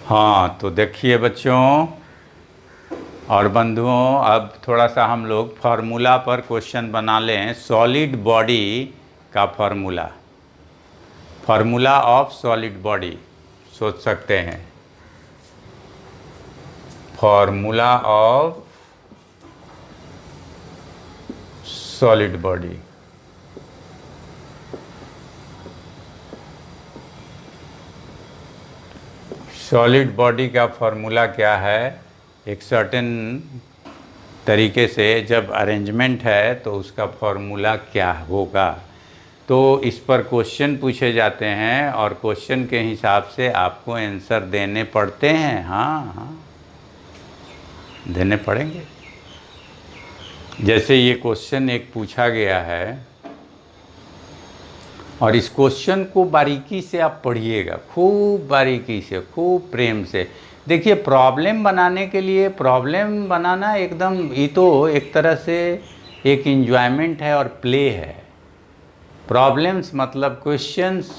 हाँ, तो देखिए बच्चों और बंधुओं, अब थोड़ा सा हम लोग फार्मूला पर क्वेश्चन बना लें। सॉलिड बॉडी का formula, formula of solid body सोच सकते हैं। Formula of solid body, solid body का फार्मूला क्या है? एक सर्टेन तरीके से जब अरेंजमेंट है तो उसका फार्मूला क्या होगा, तो इस पर क्वेश्चन पूछे जाते हैं और क्वेश्चन के हिसाब से आपको आंसर देने पड़ते हैं। हाँ हाँ, देने पड़ेंगे। जैसे ये क्वेश्चन एक पूछा गया है और इस क्वेश्चन को बारीकी से आप पढ़िएगा, खूब बारीकी से, खूब प्रेम से। देखिए, प्रॉब्लम बनाने के लिए, प्रॉब्लम बनाना एकदम, ये तो एक तरह से एक इंजॉयमेंट है और प्ले है। प्रॉब्लम्स मतलब क्वेश्चंस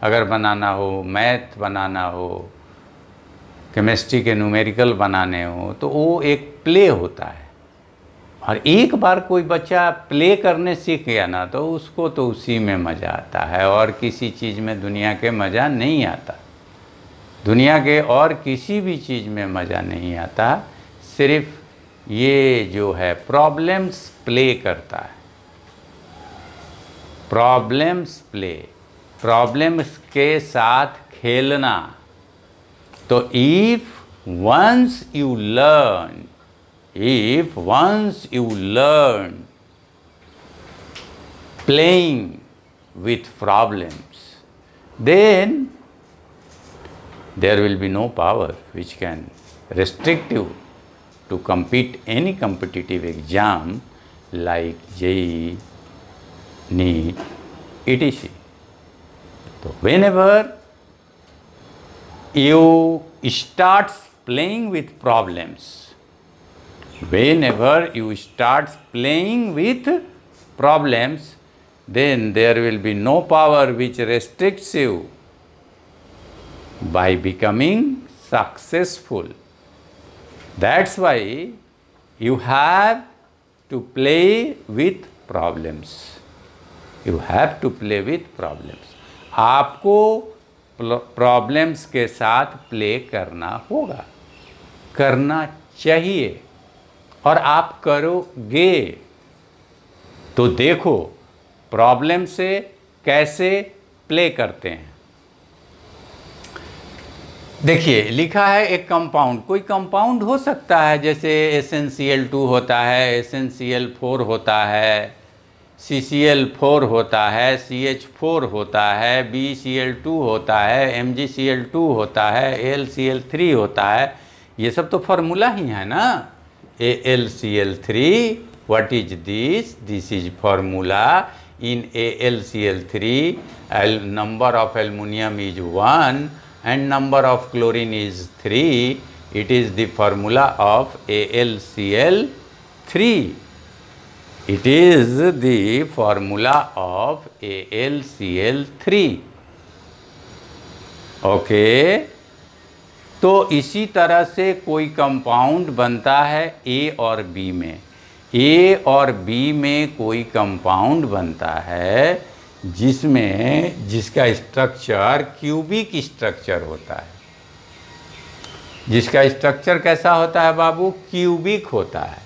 अगर बनाना हो, मैथ बनाना हो, केमिस्ट्री के न्यूमेरिकल बनाने हो, तो वो एक प्ले होता है। और एक बार कोई बच्चा प्ले करने सीख गया ना, तो उसको तो उसी में मज़ा आता है और किसी चीज़ में दुनिया के मज़ा नहीं आता। दुनिया के और किसी भी चीज़ में मज़ा नहीं आता, सिर्फ ये जो है प्रॉब्लम्स प्ले करता है। प्रॉब्लम्स प्ले, प्रॉब्लम्स के साथ खेलना। तो if once you learn, if once you learn playing with problems, then there will be no power which can restrict you to compete any competitive exam like JEE, NEET, etc. So whenever you start playing with problems, whenever you start playing with problems, then there will be no power which restricts you by becoming successful. That's why you have to play with problems. You have to play with problems. आपको problems के साथ play करना होगा, करना चाहिए, और आप करोगे। तो देखो प्रॉब्लम से कैसे प्ले करते हैं। देखिए, लिखा है एक कंपाउंड, कोई कंपाउंड हो सकता है, जैसे SnCl2 होता है, SnCl4 होता है, CCl4 होता है, CH4 होता है, BCl2 होता है, MgCl2 होता है, AlCl3 होता है। ये सब तो फार्मूला ही है ना। AlCl3, what is this? This is formula. In AlCl3, number of aluminum is 1 and number of chlorine is 3. It is the formula of AlCl3. It is the formula of AlCl3. Okay. तो इसी तरह से कोई compound बनता है A और B में। A और B में कोई कंपाउंड बनता है जिसका स्ट्रक्चर क्यूबिक स्ट्रक्चर होता है। जिसका स्ट्रक्चर कैसा होता है बाबू? क्यूबिक होता है।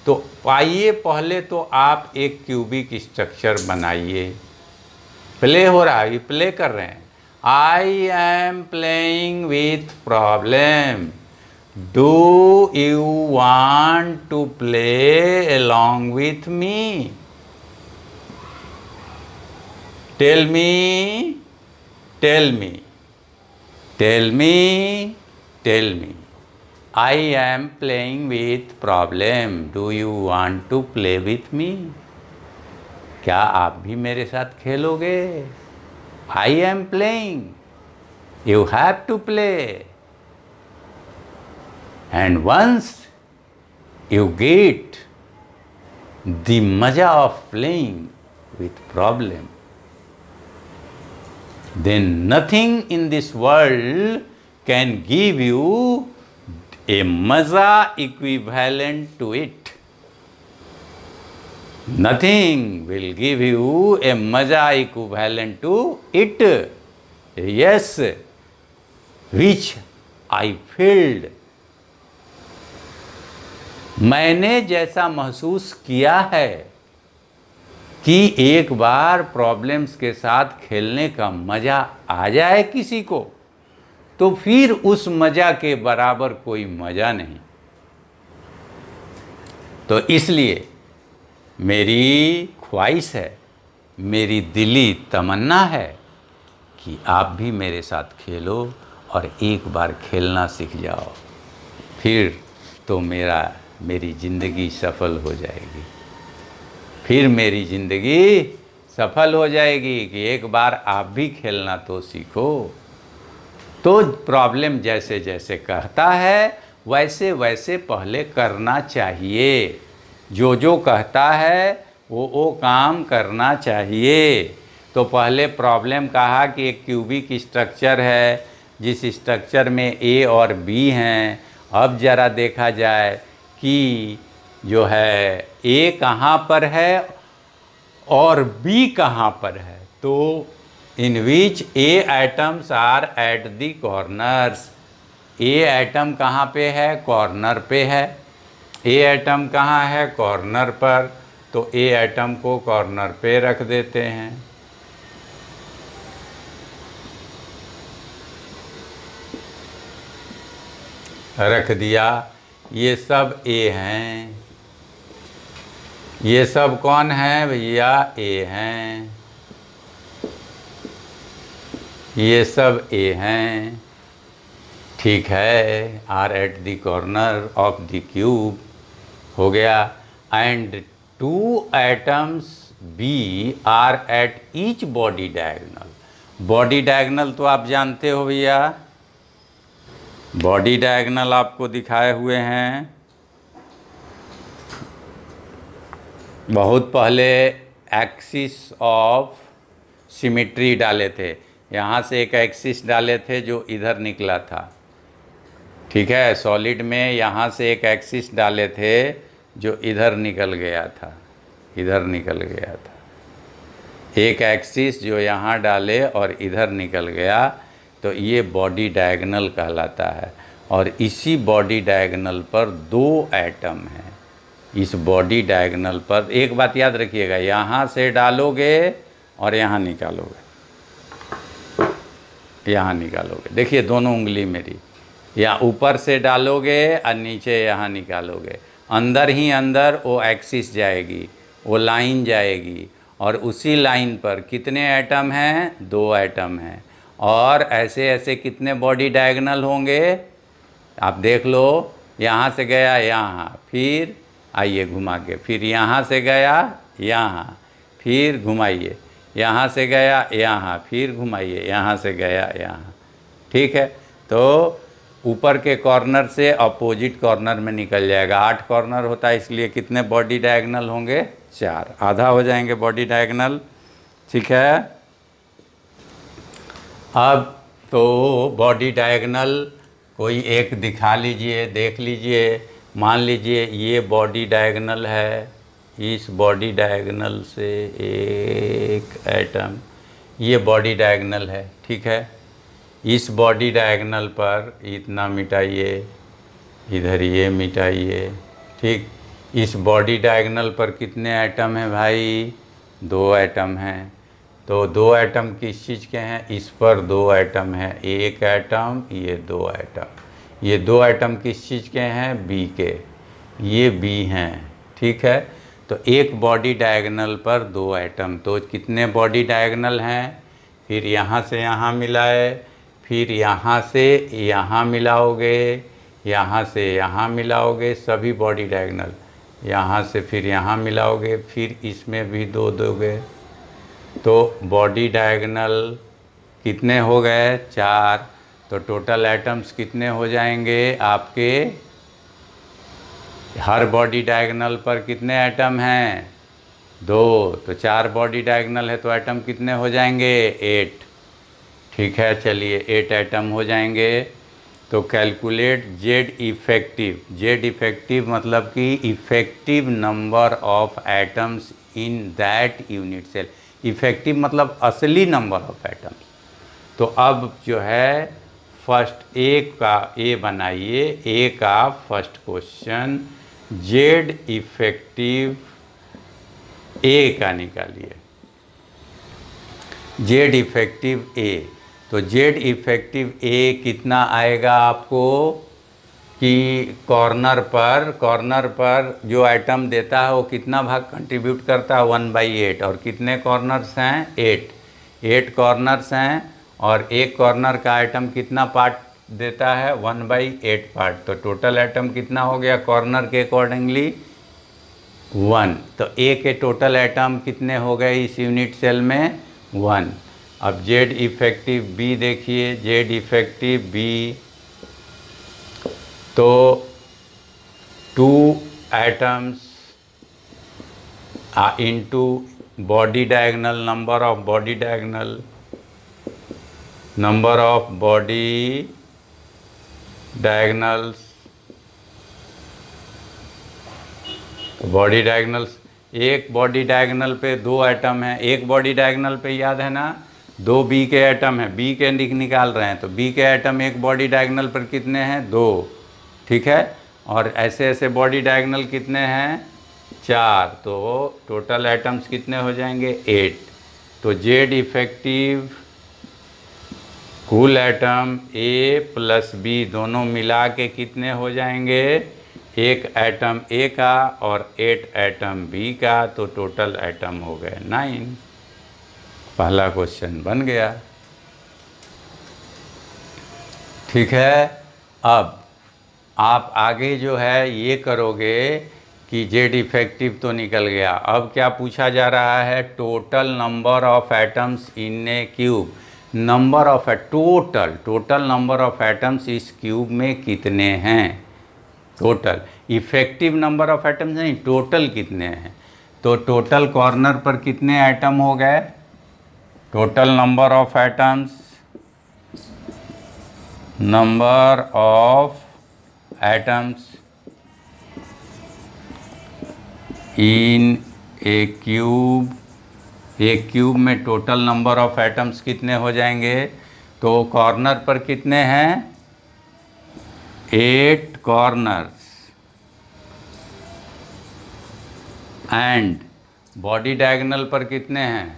तो आइए पहले तो आप एक क्यूबिक स्ट्रक्चर बनाइए। प्ले हो रहा है, ये प्ले कर रहे हैं। I am playing with problem. Do you want to play along with me? Tell me, tell me, tell me, tell me. I am playing with problem. Do you want to play with me? क्या आप भी मेरे साथ खेलोगे? I am playing. You have to play. And once you get the maza of playing with problem, then nothing in this world can give you a maza equivalent to it. Nothing will give you a maza equivalent to it. Yes, which I felt. मैंने जैसा महसूस किया है कि एक बार problems के साथ खेलने का मज़ा आ जाए किसी को, तो फिर उस मज़ा के बराबर कोई मज़ा नहीं। तो इसलिए मेरी ख्वाहिश है, मेरी दिली तमन्ना है कि आप भी मेरे साथ खेलो और एक बार खेलना सीख जाओ, फिर तो मेरी ज़िंदगी सफल हो जाएगी। फिर मेरी ज़िंदगी सफल हो जाएगी कि एक बार आप भी खेलना तो सीखो। तो प्रॉब्लम जैसे जैसे कहता है वैसे वैसे पहले करना चाहिए। जो जो कहता है वो काम करना चाहिए। तो पहले प्रॉब्लम कहा कि एक क्यूबिक स्ट्रक्चर है जिस स्ट्रक्चर में ए और बी हैं। अब ज़रा देखा जाए कि जो है ए कहाँ पर है और बी कहाँ पर है। तो in which A atoms are at the corners. A atom कहाँ पे है? कॉर्नर पे है। ए एटम कहाँ है? कॉर्नर पर। तो ए एटम को कॉर्नर पे रख देते हैं। रख दिया। ये सब ए हैं। ये सब कौन है भैया? ए हैं। ये सब ए हैं। ठीक है। Are at the corner of the cube हो गया। And 2 atoms B are at each body diagonal. Body diagonal तो आप जानते हो भैया। बॉडी डायगोनल आपको दिखाए हुए हैं। बहुत पहले एक्सिस ऑफ सिमेट्री डाले थे। यहाँ से एक एक्सिस डाले थे जो इधर निकला था। ठीक है। सॉलिड में यहाँ से एक एक्सिस डाले थे जो इधर निकल गया था। इधर निकल गया था एक एक्सिस जो यहाँ डाले और इधर निकल गया। तो ये बॉडी डायगोनल कहलाता है। और इसी बॉडी डायगोनल पर 2 एटम हैं। इस बॉडी डायगोनल पर एक बात याद रखिएगा, यहाँ से डालोगे और यहाँ निकालोगे। यहाँ निकालोगे। देखिए दोनों उंगली मेरी। यहाँ ऊपर से डालोगे और नीचे यहाँ निकालोगे। अंदर ही अंदर वो एक्सिस जाएगी, वो लाइन जाएगी। और उसी लाइन पर कितने एटम हैं? 2 एटम हैं। और ऐसे ऐसे कितने बॉडी डायगोनल होंगे आप देख लो। यहाँ से गया यहाँ, फिर आइए घुमा के, फिर यहाँ से गया यहाँ, फिर घुमाइए, यहाँ से गया यहाँ, फिर घुमाइए, यहाँ से गया यहाँ। ठीक है। तो ऊपर के कॉर्नर से अपोजिट कॉर्नर में निकल जाएगा। 8 कॉर्नर होता है, इसलिए कितने बॉडी डायगोनल होंगे? 4। आधा हो जाएंगे बॉडी डायगोनल। ठीक है। अब तो बॉडी डायगोनल कोई एक दिखा लीजिए, देख लीजिए। मान लीजिए ये बॉडी डायगोनल है। इस बॉडी डायगोनल से एक एटम, ये बॉडी डायगोनल है। ठीक है। इस बॉडी डायगोनल पर इतना मिटाइए, इधर ये मिटाइए। ठीक। इस बॉडी डायगोनल पर कितने एटम हैं भाई? 2 एटम हैं। तो 2 एटम किस चीज़ के हैं? इस पर 2 एटम हैं। एक एटम, ये 2 एटम। ये 2 एटम किस चीज़ के हैं? बी के। ये बी हैं। ठीक है। तो एक बॉडी डायगोनल पर 2 एटम। तो कितने बॉडी डायगोनल हैं? फिर यहाँ से यहाँ मिलाए, फिर यहाँ से यहाँ मिलाओगे, यहाँ से यहाँ मिलाओगे, सभी बॉडी डायगोनल। यहाँ से फिर यहाँ मिलाओगे, फिर इसमें भी 2 दोगे। तो बॉडी डायगोनल कितने हो गए? 4। तो टोटल एटम्स कितने हो जाएंगे आपके? हर बॉडी डायगोनल पर कितने एटम हैं? 2। तो 4 बॉडी डायगोनल है तो एटम कितने हो जाएंगे? 8। ठीक है। चलिए 8 एटम हो जाएंगे। तो calculate Z effective. Z effective मतलब कि effective number of atoms in that unit cell. Effective मतलब असली नंबर ऑफ एटम्स। तो अब जो है फर्स्ट ए का ए बनाइए, ए का फर्स्ट क्वेश्चन जेड इफेक्टिव ए का निकालिए। जेड इफेक्टिव ए, तो जेड इफेक्टिव ए कितना आएगा आपको कि कॉर्नर पर जो आइटम देता है वो कितना भाग कंट्रीब्यूट करता है 1/8, और कितने कॉर्नर्स हैं 8 कॉर्नर्स हैं, और एक कॉर्नर का आइटम कितना पार्ट देता है 1/8 पार्ट। तो टोटल आइटम कितना हो गया कॉर्नर के अकॉर्डिंगली 1। तो ए के टोटल आइटम कितने हो गए इस यूनिट सेल में 1। अब जेड इफेक्टिव बी देखिए, जेड इफेक्टिव बी तो 2 atoms into body diagonal, number of body diagonal, number of body diagonals, body diagonals, एक बॉडी डायगोनल पे 2 एटम है, एक बॉडी डायगोनल पे याद है ना 2 बी के एटम है, बी के निकाल रहे हैं, तो बी के एटम एक बॉडी डायगोनल पर कितने हैं 2, ठीक है। और ऐसे ऐसे बॉडी डायगोनल कितने हैं 4, तो टोटल एटम्स कितने हो जाएंगे 8। तो जेड इफेक्टिव कुल एटम ए प्लस बी दोनों मिला के कितने हो जाएंगे, एक एटम ए का और 8 एटम बी का, तो टोटल एटम हो गए 9। पहला क्वेश्चन बन गया, ठीक है। अब आप आगे जो है ये करोगे कि जेड इफेक्टिव तो निकल गया, अब क्या पूछा जा रहा है total number of atoms in A cube. Number of total number of atoms इस क्यूब में कितने हैं, total effective number of atoms नहीं, टोटल कितने हैं। तो टोटल कॉर्नर पर कितने एटम हो गए, total number of atoms, number of atoms in A cube, एक क्यूब में टोटल नंबर ऑफ एटम्स कितने हो जाएंगे। तो कॉर्नर पर कितने हैं 8 कॉर्नर्स, एंड बॉडी डायगोनल पर कितने हैं,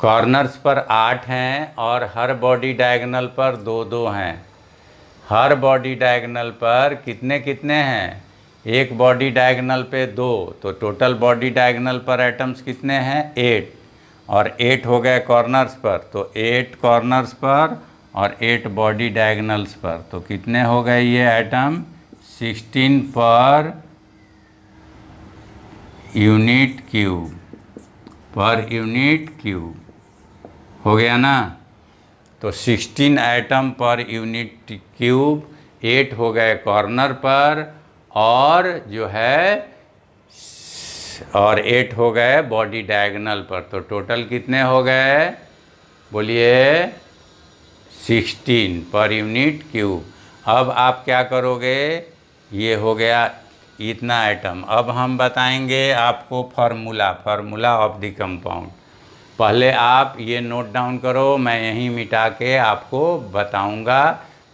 कॉर्नर्स पर 8 हैं और हर बॉडी डायगोनल पर 2-2 हैं। हर बॉडी डायगोनल पर कितने कितने हैं, एक बॉडी डायगोनल पे 2, तो टोटल बॉडी डायगोनल पर एटम्स कितने हैं 8, और 8 हो गए कॉर्नर्स पर, तो 8 कॉर्नर्स पर और 8 बॉडी डायगोनल्स पर, तो कितने हो गए ये atom 16 per unit cube, per unit cube हो गया ना। तो 16 एटम पर यूनिट क्यूब, 8 हो गए कॉर्नर पर, और जो है और 8 हो गए बॉडी डायगोनल पर, तो टोटल कितने हो गए बोलिए 16 पर यूनिट क्यूब। अब आप क्या करोगे, ये हो गया इतना आइटम। अब हम बताएंगे आपको फार्मूला ऑफ द कंपाउंड। पहले आप ये नोट डाउन करो, मैं यहीं मिटा के आपको बताऊंगा,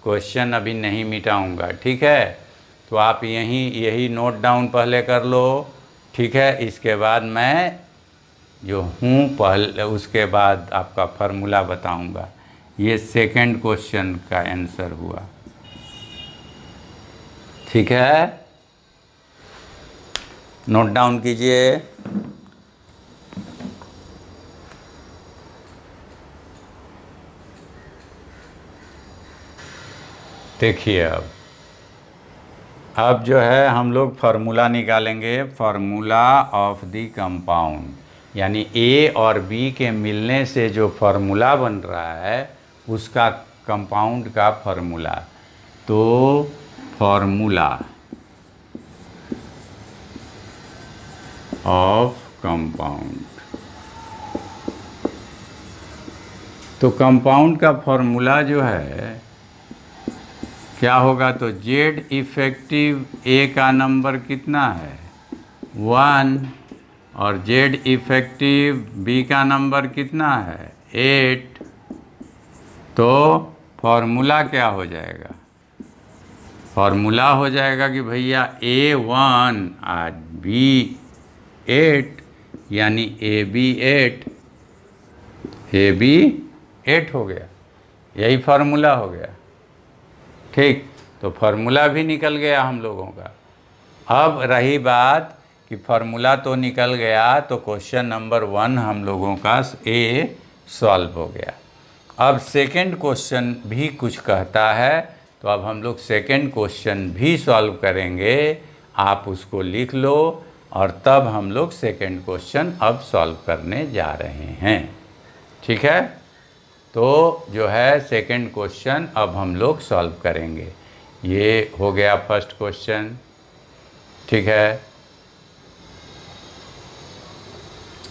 क्वेश्चन अभी नहीं मिटाऊंगा, ठीक है। तो आप यही नोट डाउन पहले कर लो, ठीक है। इसके बाद मैं जो हूँ पहले उसके बाद आपका फार्मूला बताऊंगा। ये सेकंड क्वेश्चन का आंसर हुआ, ठीक है। नोट डाउन कीजिए। देखिए अब जो है हम लोग फार्मूला निकालेंगे, फार्मूला ऑफ द कंपाउंड, यानी ए और बी के मिलने से जो फार्मूला बन रहा है उसका कंपाउंड का फार्मूला। तो फार्मूला ऑफ कंपाउंड, तो कंपाउंड का फार्मूला जो है क्या होगा, तो जेड इफेक्टिव ए का नंबर कितना है 1 और जेड इफेक्टिव बी का नंबर कितना है 8। तो फॉर्मूला क्या हो जाएगा, फॉर्मूला हो जाएगा कि भैया A1 और B8 यानी AB8 हो गया, यही फार्मूला हो गया। ठीक, तो फार्मूला भी निकल गया हम लोगों का। अब रही बात कि फार्मूला तो निकल गया, तो क्वेश्चन नंबर 1 हम लोगों का ए सॉल्व हो गया। अब सेकंड क्वेश्चन भी कुछ कहता है, तो अब हम लोग सेकंड क्वेश्चन भी सॉल्व करेंगे। आप उसको लिख लो और तब हम लोग सेकंड क्वेश्चन अब सॉल्व करने जा रहे हैं। ठीक है, तो जो है सेकंड क्वेश्चन अब हम लोग सॉल्व करेंगे। ये हो गया फर्स्ट क्वेश्चन। ठीक है,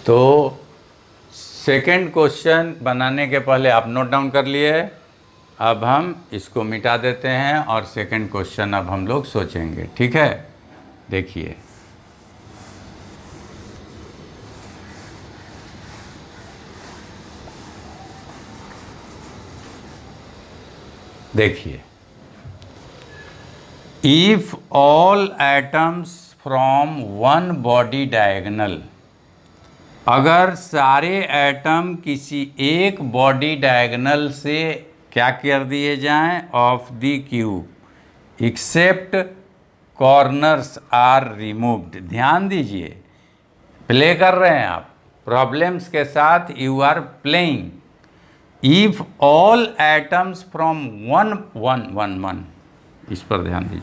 तो सेकंड क्वेश्चन बनाने के पहले आप नोट डाउन कर लिए। अब हम इसको मिटा देते हैं और सेकंड क्वेश्चन अब हम लोग सोचेंगे। ठीक है, देखिए देखिए, if all atoms from one body diagonal, अगर सारे एटम किसी एक बॉडी डायगोनल से क्या कर दिए जाएं, of the cube except corners are removed. ध्यान दीजिए, प्ले कर रहे हैं आप प्रॉब्लम्स के साथ, you are playing. If all atoms from one, इस पर ध्यान दीजिए।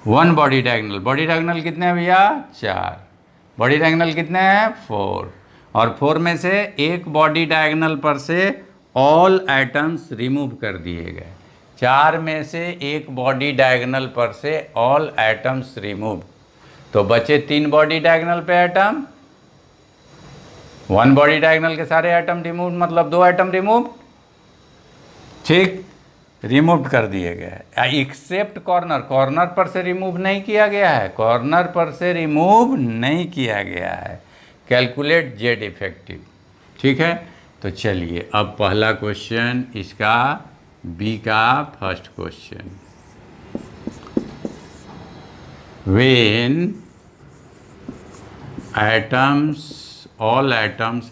वन बॉडी डायगोनल कितने हैं भैया 4, बॉडी डायगोनल कितने हैं 4, और 4 में से एक बॉडी डायगोनल पर से ऑल एटम्स रिमूव कर दिए गए। 4 में से एक बॉडी डायगोनल पर से ऑल एटम्स रिमूव, तो बचे 3 बॉडी डायगोनल पे एटम। 1 बॉडी डायगोनल के सारे एटम रिमूव, मतलब 2 एटम रिमूव। ठीक, रिमूव कर दिए गए एक्सेप्ट कॉर्नर, कॉर्नर पर से रिमूव नहीं किया गया है, कॉर्नर पर से रिमूव नहीं किया गया है। Calculate Z effective. ठीक है, तो चलिए अब पहला क्वेश्चन इसका बी का first question. When atoms, all atoms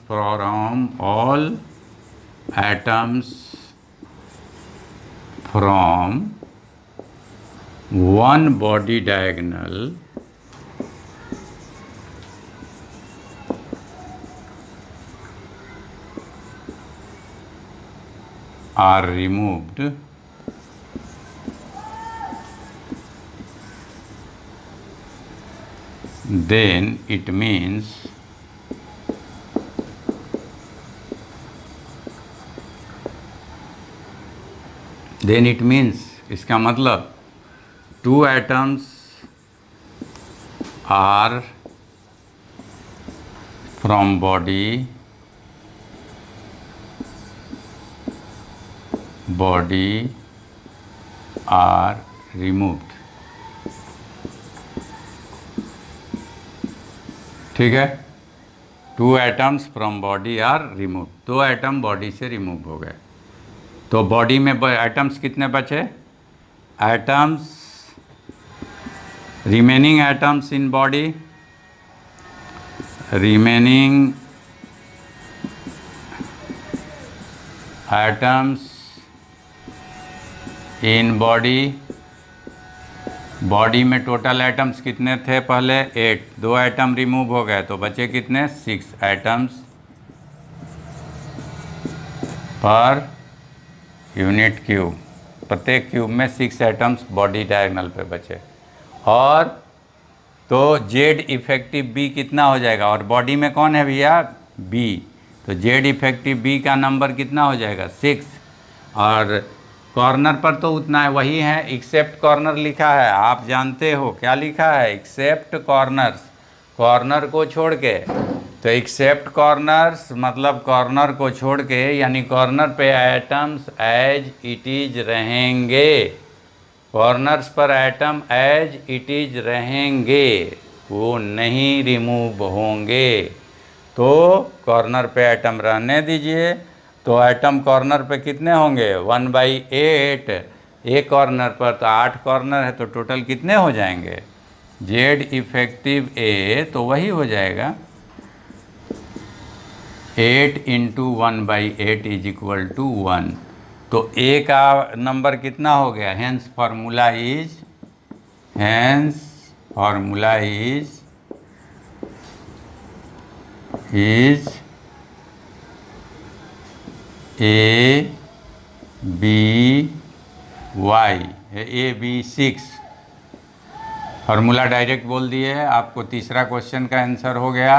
from one body diagonal are removed, then it means इसका मतलब 2 atoms are from body are removed। ठीक है, 2 atoms from body are removed, 2 atom body से रिमूव हो गए। तो बॉडी में एटम्स कितने बचे, atoms, remaining atoms in body, remaining atoms in body, body में टोटल एटम्स कितने थे पहले 8, 2 एटम रिमूव हो गए तो बचे कितने 6 एटम्स पर यूनिट क्यूब। प्रत्येक क्यूब में 6 एटम्स बॉडी डायगोनल पे बचे। और तो जेड इफेक्टिव बी कितना हो जाएगा, और बॉडी में कौन है भैया बी, तो जेड इफेक्टिव बी का नंबर कितना हो जाएगा 6, और कॉर्नर पर तो उतना है वही है, एक्सेप्ट कॉर्नर लिखा है, आप जानते हो क्या लिखा है एक्सेप्ट कॉर्नर्स, कॉर्नर को छोड़ के। तो एक्सेप्ट कॉर्नर्स मतलब कॉर्नर को छोड़ के, यानी कॉर्नर पे एटम्स एज इट इज रहेंगे। कॉर्नर्स पर एटम एज इट इज रहेंगे, वो नहीं रिमूव होंगे। तो कॉर्नर पे एटम रहने दीजिए। तो एटम कॉर्नर पे कितने होंगे? 1/8। एक कॉर्नर पर तो 8 कॉर्नर है, तो टोटल कितने हो जाएंगे? जेड इफेक्टिव ए तो वही हो जाएगा 8 × 1/8 = 1। तो ए का नंबर कितना हो गया? Hence formula is A B Y, AB6। Formula direct बोल दिए, आपको तीसरा क्वेश्चन का आंसर हो गया।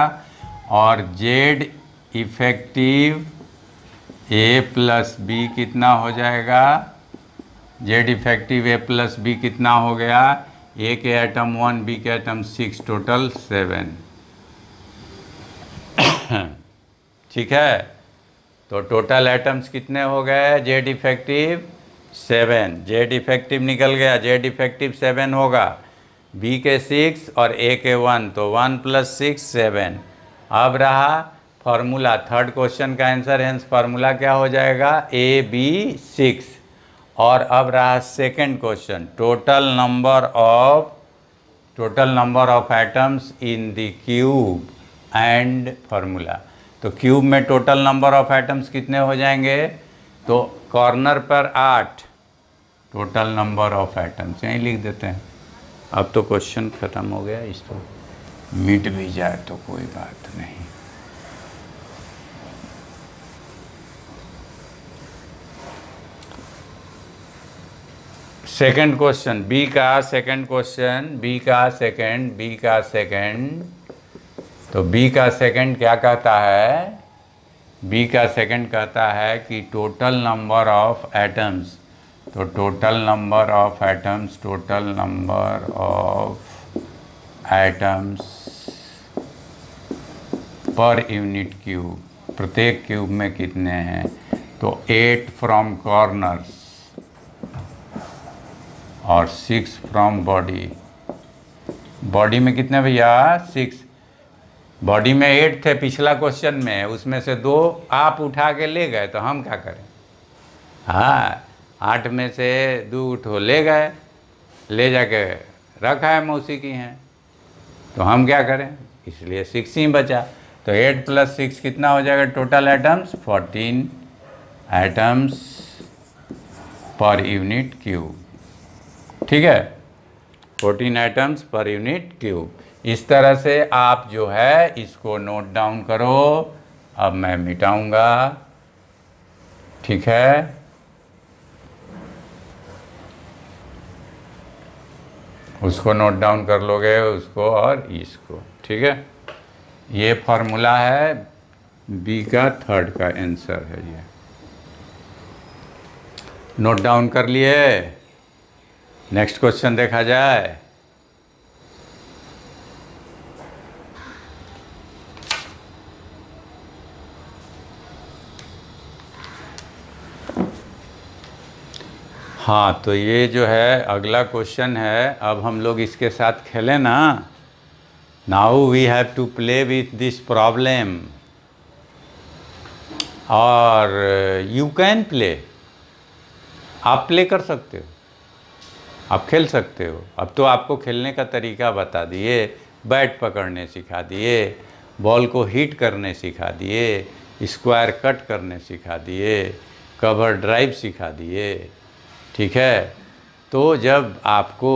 और जेड इफेक्टिव A + B कितना हो जाएगा? जेड इफेक्टिव A + B कितना हो गया? A के एटम 1, B के एटम 6, टोटल 7। ठीक है, तो टोटल एटम्स कितने हो गए? जेड इफेक्टिव 7, जेड इफेक्टिव निकल गया, जेड इफेक्टिव 7 होगा। B के 6 और A के 1, तो 1 + 6 7। अब रहा फार्मूला, थर्ड क्वेश्चन का आंसर, हेंस फार्मूला क्या हो जाएगा? AB6। और अब रहा second question, total number of atoms in the cube and formula. तो क्यूब में टोटल नंबर ऑफ एटम्स कितने हो जाएंगे? तो कॉर्नर पर 8, टोटल नंबर ऑफ एटम्स यहीं लिख देते हैं। अब तो क्वेश्चन ख़त्म हो गया, इसको मिट भी जाए तो कोई बात नहीं। सेकंड क्वेश्चन, बी का सेकंड तो बी का सेकंड क्या कहता है? बी का सेकंड कहता है कि टोटल नंबर ऑफ एटम्स, तो total number of atoms per unit cube, प्रत्येक क्यूब में कितने हैं? तो 8 फ्रॉम कॉर्नर्स और 6 फ्रॉम बॉडी। बॉडी में कितने भैया? 6। बॉडी में 8 थे पिछला क्वेश्चन में, उसमें से 2 आप उठा के ले गए, तो हम क्या करें? हाँ, 8 में से 2 उठो ले गए, ले जाके रखा है, मौसी की हैं, तो हम क्या करें? इसलिए 6 ही बचा। तो 8 + 6 कितना हो जाएगा? Total atoms 14 atoms per unit cube. ठीक है, 14 एटम्स पर यूनिट क्यूब। इस तरह से आप जो है इसको नोट डाउन करो। अब मैं मिटाऊंगा, ठीक है? उसको नोट डाउन कर लोगे, उसको और इसको, ठीक है? ये फार्मूला है, बी का थर्ड का आंसर है ये। नोट डाउन कर लिए? नेक्स्ट क्वेश्चन देखा जाए। हाँ, तो ये जो है अगला क्वेश्चन है। अब हम लोग इसके साथ खेलें ना। Now we have to play with this problem, और यू कैन प्ले, आप प्ले कर सकते हो, आप खेल सकते हो। अब तो आपको खेलने का तरीका बता दिए, बैट पकड़ने सिखा दिए, बॉल को हिट करने सिखा दिए, स्क्वायर कट करने सिखा दिए, कवर ड्राइव सिखा दिए, ठीक है? तो जब आपको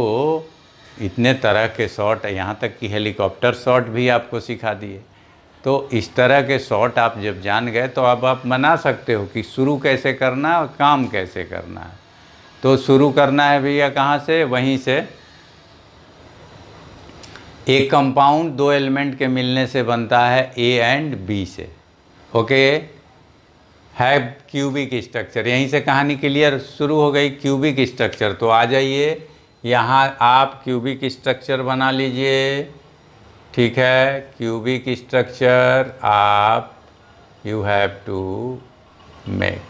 इतने तरह के शॉट, यहाँ तक कि हेलीकॉप्टर शॉट भी आपको सिखा दिए, तो इस तरह के शॉट आप जब जान गए तो अब आप बना सकते हो कि शुरू कैसे करना और काम कैसे करना है। तो शुरू करना है भैया कहाँ से? वहीं से। एक कंपाउंड 2 एलिमेंट के मिलने से बनता है ए एंड बी से, ओके? है क्यूबिक स्ट्रक्चर। यहीं से कहानी क्लियर शुरू हो गई, क्यूबिक स्ट्रक्चर। तो आ जाइए यहाँ, आप क्यूबिक स्ट्रक्चर बना लीजिए, ठीक है? क्यूबिक स्ट्रक्चर आप you have to make,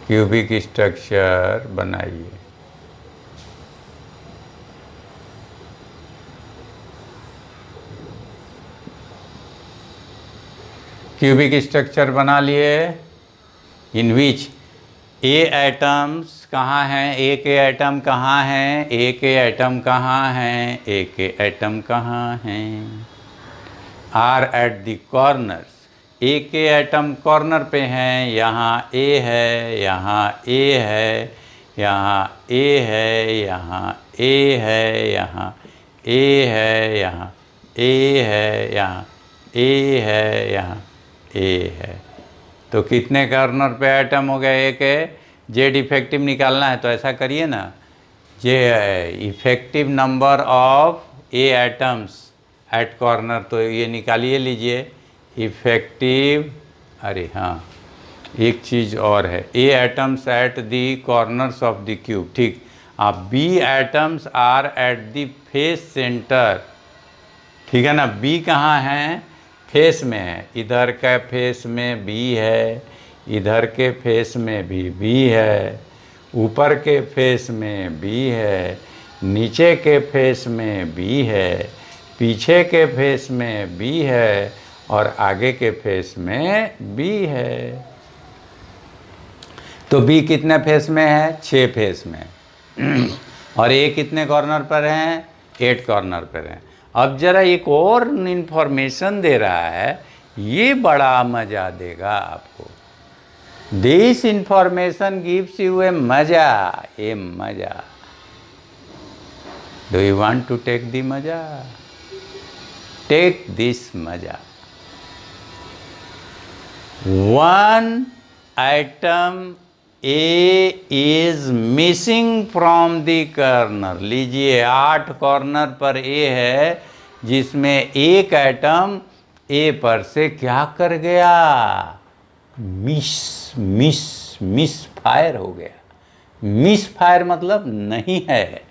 cubic structure बनाइए। क्यूबिक स्ट्रक्चर बना लिए, इन विच ए एटम्स कहाँ हैं, ए के एटम कहाँ हैं, ए के एटम कहाँ हैं, ए के एटम कहाँ हैं, आर एट द कॉर्नर्स, ए के एटम कॉर्नर पे हैं, यहाँ ए है, यहाँ ए है, यहाँ ए है, यहाँ ए है, यहाँ ए है, यहाँ ए है, यहाँ ए है, यहाँ ए है। तो कितने कॉर्नर पे एटम हो गए, एक है। जेड इफेक्टिव निकालना है तो ऐसा करिए ना, Z effective number of A atoms at corner, तो ये निकालिए लीजिए इफेक्टिव। अरे हाँ, एक चीज़ और है, A atoms at the corners of the cube, ठीक। अब B atoms are at the face centre, ठीक है ना। बी कहाँ है, फेस में है, इधर का फेस में बी है, इधर के फेस में भी बी है, ऊपर के फेस में बी है, नीचे के फेस में बी है, पीछे के फेस में बी है और आगे के फेस में बी है। तो बी कितने फेस में है, 6 फेस में और ए कितने कॉर्नर पर हैं, 8 कॉर्नर पर हैं। अब जरा एक और इन्फॉर्मेशन दे रहा है, ये बड़ा मज़ा देगा आपको। This information gives you a मज़ा, ए मज़ा। Do you want to take the मज़ा? टेक दिस मज़ा। One item A is missing from the corner. लीजिए 8 कॉर्नर पर ए है, जिसमें एक एटम ए पर से क्या कर गया, मिस फायर हो गया। मिस फायर मतलब नहीं है,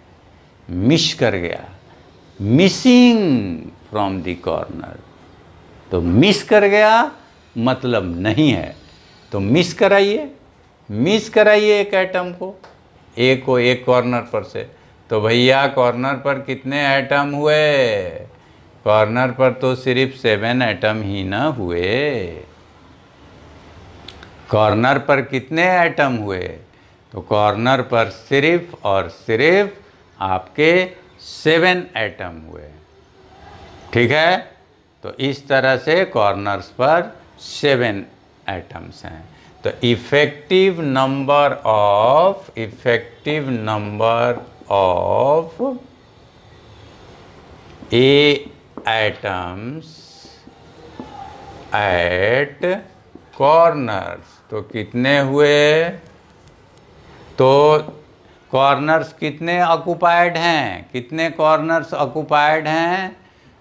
मिस कर गया, मिसिंग फ्रॉम दी कॉर्नर। तो मिस कर गया मतलब नहीं है, तो मिस कराइए, मिस कराइए एक एटम को, ए को एक कॉर्नर पर से। तो भैया कॉर्नर पर कितने एटम हुए, कॉर्नर पर तो सिर्फ 7 एटम ही ना हुए। कॉर्नर पर कितने एटम हुए, तो कॉर्नर पर सिर्फ और सिर्फ आपके 7 एटम हुए, ठीक है। तो इस तरह से कॉर्नर्स पर 7 एटम्स हैं। तो effective number of A atoms at corners, तो कितने हुए, तो कॉर्नर्स कितने ऑक्युपाइड हैं, कितने कॉर्नर्स ऑक्युपाइड हैं,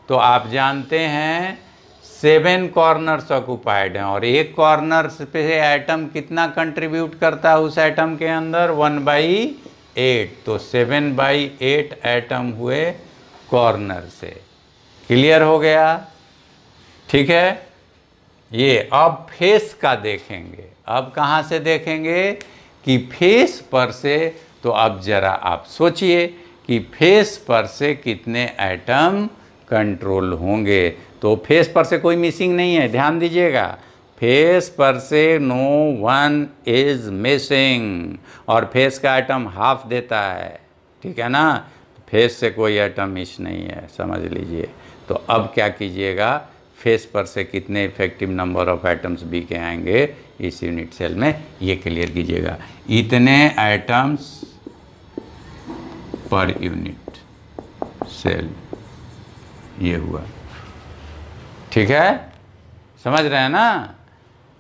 तो आप जानते हैं 7 कॉर्नर्स ऑक्युपाइड हैं। और एक कॉर्नर पे एटम कितना कंट्रीब्यूट करता है उस एटम के अंदर, 1/8। तो 7/8 एटम हुए कॉर्नर से। क्लियर हो गया, ठीक है। ये अब फेस का देखेंगे, अब कहाँ से देखेंगे कि फेस पर से। तो अब जरा आप सोचिए कि फेस पर से कितने एटम कंट्रोल होंगे। तो फेस पर से कोई मिसिंग नहीं है, ध्यान दीजिएगा, फेस पर से नो वन इज मिसिंग, और फेस का एटम हाफ देता है, ठीक है ना। फेस से कोई एटम मिस नहीं है, समझ लीजिए। तो अब क्या कीजिएगा, फेस पर से कितने effective number of atoms B के आएंगे इस यूनिट सेल में, ये क्लियर कीजिएगा। इतने एटम्स पर यूनिट सेल, ये हुआ, ठीक है, समझ रहे हैं ना।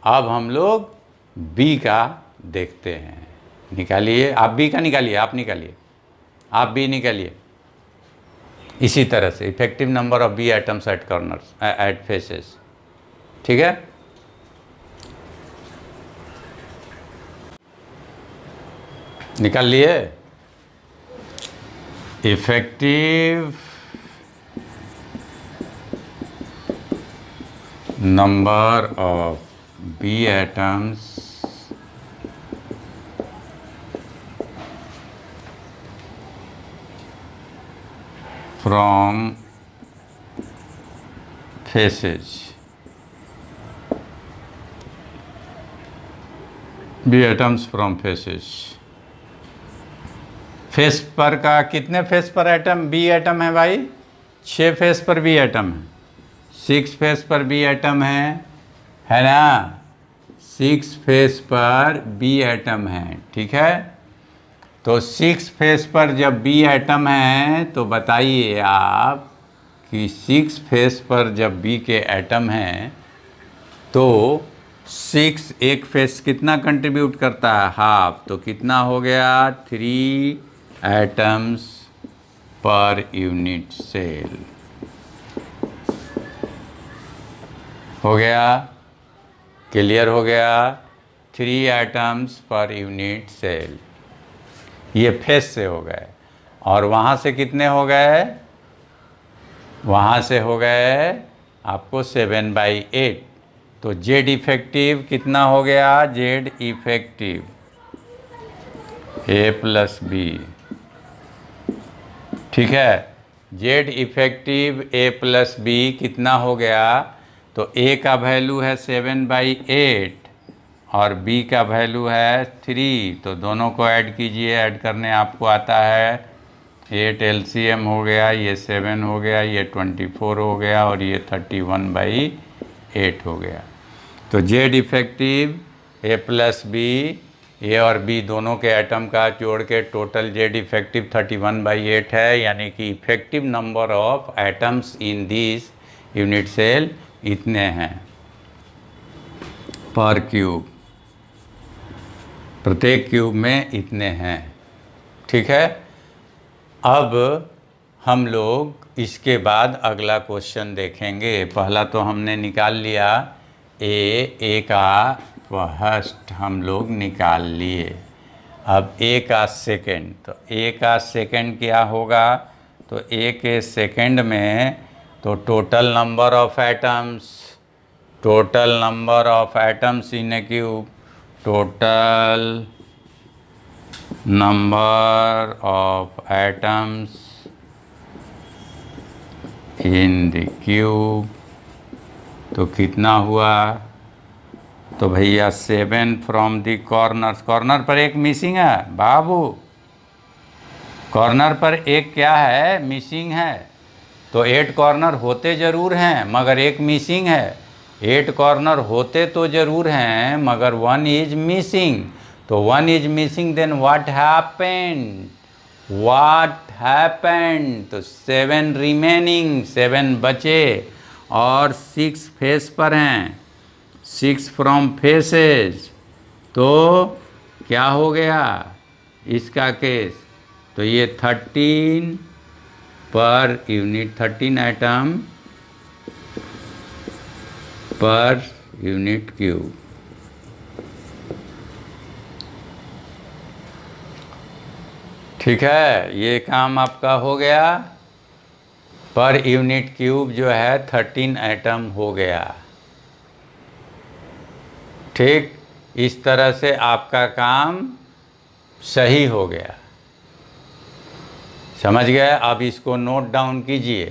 अब हम लोग बी का देखते हैं, निकालिए आप बी का, निकालिए आप, निकालिए आप बी निकालिए। इसी तरह से effective number of B atoms at corners at faces, ठीक है। निकाल लिए effective number of B atoms from faces, B atoms from faces. Face पर का कितने फेस पर एटम बी एटम है भाई? 6 फेस पर बी एटम है, 6 फेस पर बी एटम है ना, 6 फेस पर बी एटम है। ठीक है, तो 6 फेस पर जब बी एटम है तो बताइए आप कि 6 फेस पर जब बी के एटम हैं तो 6 एक फेस कितना कंट्रीब्यूट करता है? हाफ। तो कितना हो गया? 3 एटम्स पर यूनिट सेल। हो गया? क्लियर हो गया? 3 एटम्स पर यूनिट सेल, ये फेस से हो गए। और वहाँ से कितने हो गए? वहाँ से हो गए आपको 7/8। तो जेड इफेक्टिव कितना हो गया? जेड इफेक्टिव ए प्लस बी। ठीक है, जेड इफेक्टिव ए प्लस बी कितना हो गया? तो ए का वैल्यू है 7/8 और बी का वैल्यू है 3। तो दोनों को ऐड कीजिए, ऐड करने आपको आता है 8 LCM हो गया, ये 7 हो गया, ये 24 हो गया और ये 31/8 हो गया। तो जेड इफेक्टिव ए प्लस बी, ए और बी दोनों के एटम का जोड़ के टोटल जेड इफेक्टिव 31/8 है, यानी कि effective number of atoms in this unit cell इतने हैं पर क्यूब, प्रत्येक क्यूब में इतने हैं। ठीक है, अब हम लोग इसके बाद अगला क्वेश्चन देखेंगे। पहला तो हमने निकाल लिया ए का फर्स्ट हम लोग निकाल लिए। अब ए का सेकेंड, तो ए का सेकेंड क्या होगा? तो ए के सेकेंड में तो total number of atoms, total number of atoms in A cube, total number of atoms in the cube, तो कितना हुआ? तो भैया 7 फ्रॉम द कॉर्नर्स। कॉर्नर पर एक मिसिंग है बाबू, कॉर्नर पर एक क्या है? मिसिंग है। तो 8 कॉर्नर होते ज़रूर हैं मगर एक मिसिंग है। 8 कॉर्नर होते तो ज़रूर हैं मगर 1 इज मिसिंग। तो 1 is missing, then what happened? What happened? तो 7 रिमेनिंग, 7 बचे और 6 फेस पर हैं, 6 फ्रॉम फेसेस। तो क्या हो गया इसका केस? तो ये 13 per unit, 13 atom per unit cube. ठीक है, ये काम आपका हो गया। पर यूनिट क्यूब जो है 13 एटम हो गया। ठीक, इस तरह से आपका काम सही हो गया। समझ गए? अब इसको नोट डाउन कीजिए।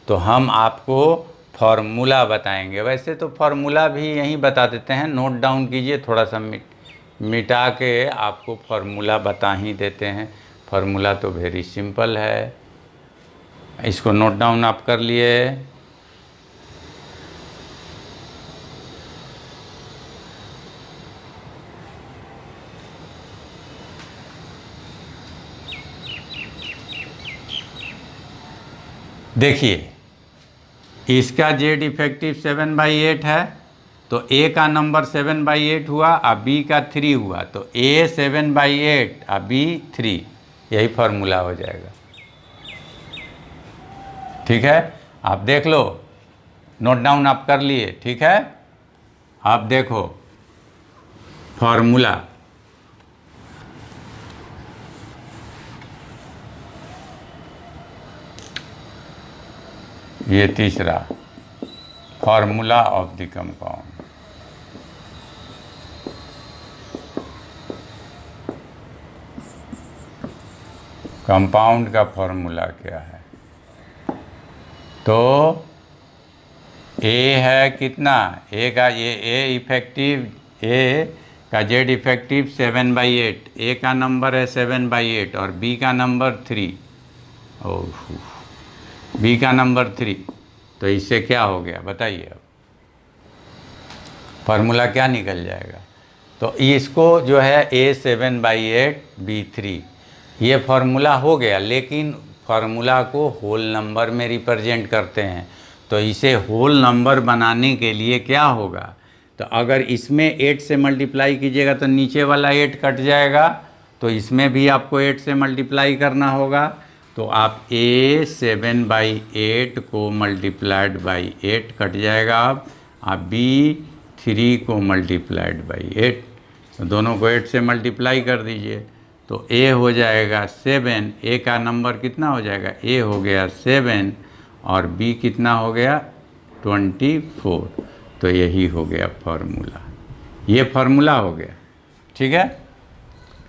तो हम आपको फॉर्मूला बताएंगे। वैसे तो फॉर्मूला भी यहीं बता देते हैं, नोट डाउन कीजिए, थोड़ा सा मिटा के आपको फॉर्मूला बता ही देते हैं। फॉर्मूला तो वेरी सिंपल है, इसको नोट डाउन आप कर लिए। देखिए, इसका जेड इफेक्टिव 7/8 है, तो ए का नंबर 7/8 हुआ और बी का 3 हुआ। तो ए 7/8 और बी 3, यही फार्मूला हो जाएगा। ठीक है, आप देख लो, नोट डाउन आप कर लिए। ठीक है, आप देखो फार्मूला। ये तीसरा formula of the compound. Compound का फार्मूला क्या है? तो ए है कितना, ए का ए इफेक्टिव, ए का जेड इफेक्टिव 7/8, ए का नंबर है 7/8 और बी का नंबर 3, ओह बी का नंबर 3, तो इससे क्या हो गया बताइए, अब फार्मूला क्या निकल जाएगा। तो इसको जो है ए 7/8 बी 3 ये फार्मूला हो गया, लेकिन फार्मूला को होल नंबर में रिप्रेजेंट करते हैं। तो इसे होल नंबर बनाने के लिए क्या होगा, तो अगर इसमें 8 से मल्टीप्लाई कीजिएगा तो नीचे वाला 8 कट जाएगा, तो इसमें भी आपको 8 से मल्टीप्लाई करना होगा। तो आप ए 7/8 को मल्टीप्लाइड बाई 8 कट जाएगा, आप बी 3 को मल्टीप्लाइड बाई 8, तो दोनों को 8 से मल्टीप्लाई कर दीजिए, तो ए हो जाएगा 7, ए का नंबर कितना हो जाएगा, ए हो गया 7 और बी कितना हो गया 24, तो यही हो गया फार्मूला, ये फार्मूला हो गया। ठीक है,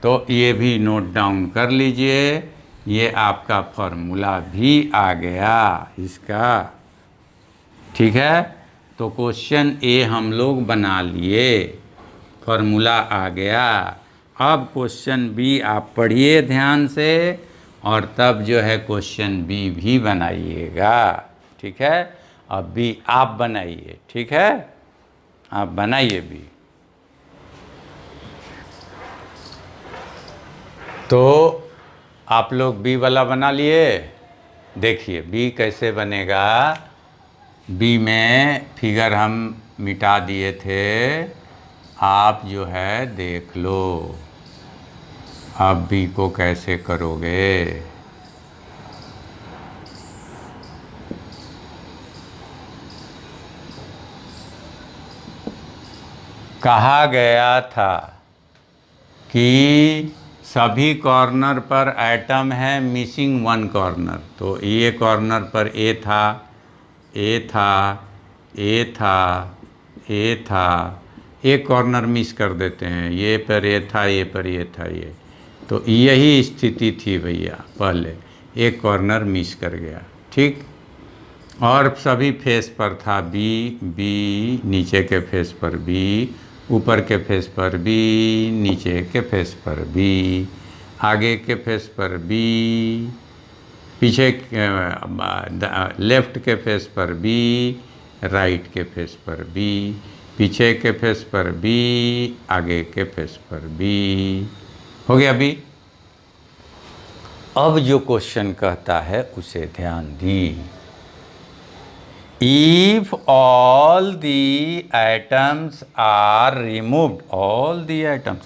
तो ये भी नोट डाउन कर लीजिए, ये आपका फार्मूला भी आ गया इसका। ठीक है, तो क्वेश्चन ए हम लोग बना लिए, फार्मूला आ गया। अब क्वेश्चन बी आप पढ़िए ध्यान से और तब जो है क्वेश्चन बी भी बनाइएगा। ठीक है, अब बी आप बनाइए, ठीक है, आप बनाइए बी। तो आप लोग बी वाला बना लिए, देखिए बी कैसे बनेगा। बी में फिगर हम मिटा दिए थे, आप जो है देख लो आप बी को कैसे करोगे। कहा गया था कि सभी कॉर्नर पर एटम है, मिसिंग 1 कॉर्नर, तो ये कॉर्नर पर ए था, ए था, ए था, ए था, एक कॉर्नर मिस कर देते हैं, ये पर ये था, ये पर ये था, ये तो यही स्थिति थी भैया, पहले एक कॉर्नर मिस कर गया। ठीक, और सभी फेस पर था बी, बी नीचे के फेस पर बी, ऊपर के फेस पर बी, नीचे के फेस पर बी, आगे के फेस पर बी, पीछे लेफ्ट के फेस पर बी, राइट के फेस पर बी, पीछे के फेस पर बी, आगे के फेस पर बी। हो गया बी। अब जो क्वेश्चन कहता है उसे ध्यान दी। If all the atoms are removed, all the atoms,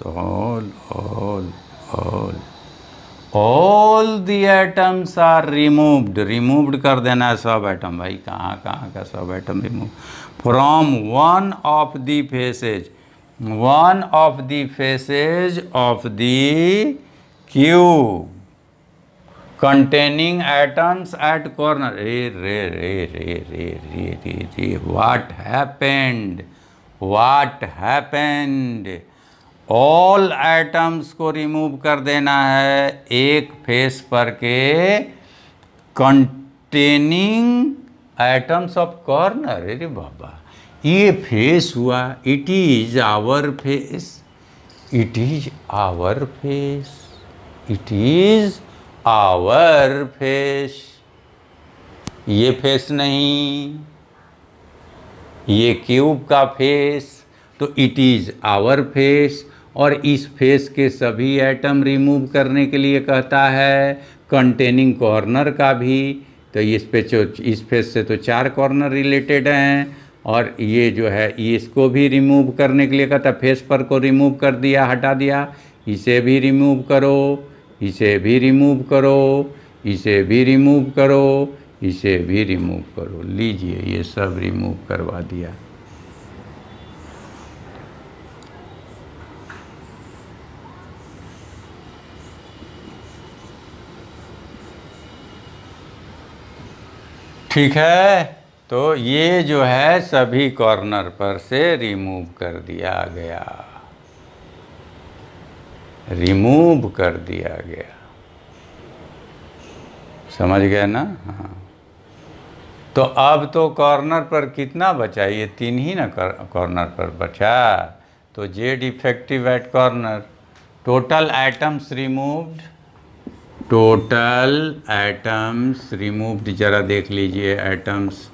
all the atoms are removed, removed कर देना है सब एटम भाई, कहाँ कहाँ का सब atom remove, from one of the faces, one of the faces of the cube containing atoms at corner. What happened? What happened? All atoms को रिमूव कर देना है एक फेस पर के containing atoms of corner। अरे बाबा, ये फेस हुआ, it is our face, it is our face, it is our face, ये फेस नहीं, ये क्यूब का फेस, तो इट इज़ आवर फेस। और इस फेस के सभी एटम रिमूव करने के लिए कहता है कंटेनिंग कॉर्नर का भी, तो इस फेस से तो 4 कॉर्नर रिलेटेड हैं, और ये जो है इसको भी रिमूव करने के लिए कहता है, फेस पर को रिमूव कर दिया, हटा दिया, इसे भी रिमूव करो, इसे भी रिमूव करो, इसे भी रिमूव करो, इसे भी रिमूव करो। लीजिए ये सब रिमूव करवा दिया। ठीक है, तो ये जो है सभी कॉर्नर पर से रिमूव कर दिया गया, रिमूव कर दिया गया। समझ गए ना? हाँ, तो अब तो कॉर्नर पर कितना बचा, ये 3 ही ना कॉर्नर पर बचा, तो Z effective eight corner. Total atoms removed, total atoms removed, जरा देख लीजिए एटम्स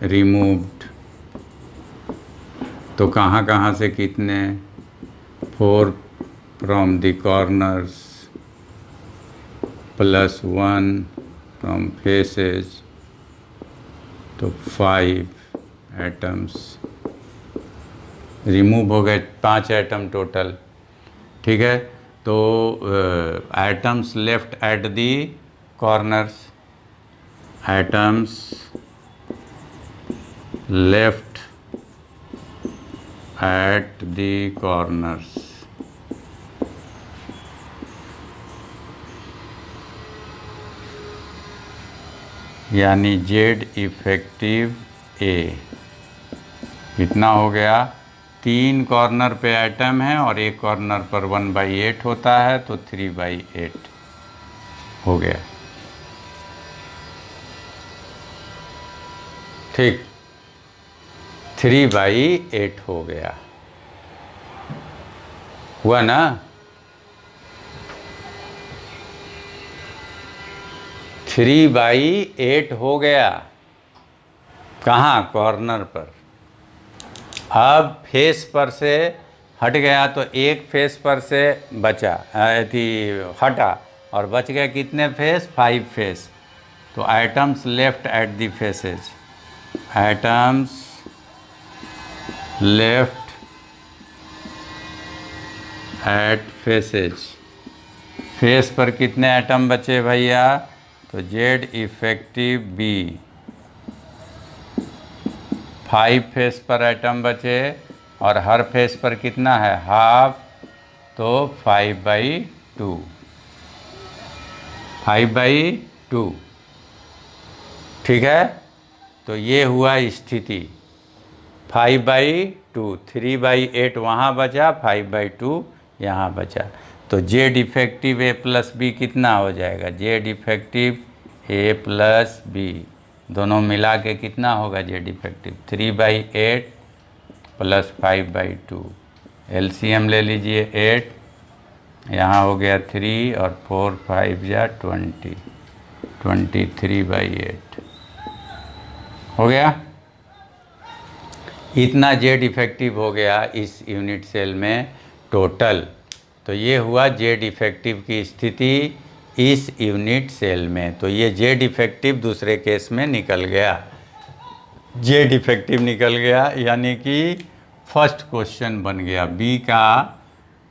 रिमूव्ड, तो कहाँ कहाँ से कितने, 4 from the corners plus 1 from faces, तो 5 एटम्स रिमूव हो गए, 5 एटम टोटल। ठीक है, तो atoms left eight the corners, atoms left eight the corners, यानी जेड इफेक्टिव ए कितना हो गया, 3 कॉर्नर पे एटम है और एक कॉर्नर पर 1/8 होता है, तो 3/8 हो गया। ठीक, 3/8 हो गया, हुआ ना। थ्री बाई 8 हो गया, कहाँ, कॉर्नर पर। अब फेस पर से हट गया, तो एक फेस पर से बचा हटा, और बच गया कितने फेस, 5 फेस। तो atoms left at the faces, atoms left eight faces, face पर कितने एटम बचे भैया, तो जेड इफेक्टिव बी 5 फेस पर एटम बचे, और हर फेस पर कितना है, हाफ, तो 5/2, 5/2। ठीक है, तो ये हुआ स्थिति, 5/2, 3/8 वहाँ बचा, 5/2 यहाँ बचा। तो जेड इफेक्टिव ए प्लस बी कितना हो जाएगा, जेड इफेक्टिव ए प्लस बी दोनों मिला के कितना होगा जेड इफेक्टिव, 3/8 प्लस 5/2, एलसीएम ले लीजिए 8, यहाँ हो गया 3 और 4 5 या 20, 23/8 हो गया। इतना जेड इफेक्टिव हो गया इस यूनिट सेल में टोटल। तो ये हुआ जेड इफेक्टिव की स्थिति इस यूनिट सेल में। तो ये जेड इफेक्टिव दूसरे केस में निकल गया, जेड इफेक्टिव निकल गया, यानी कि फर्स्ट क्वेश्चन बन गया, बी का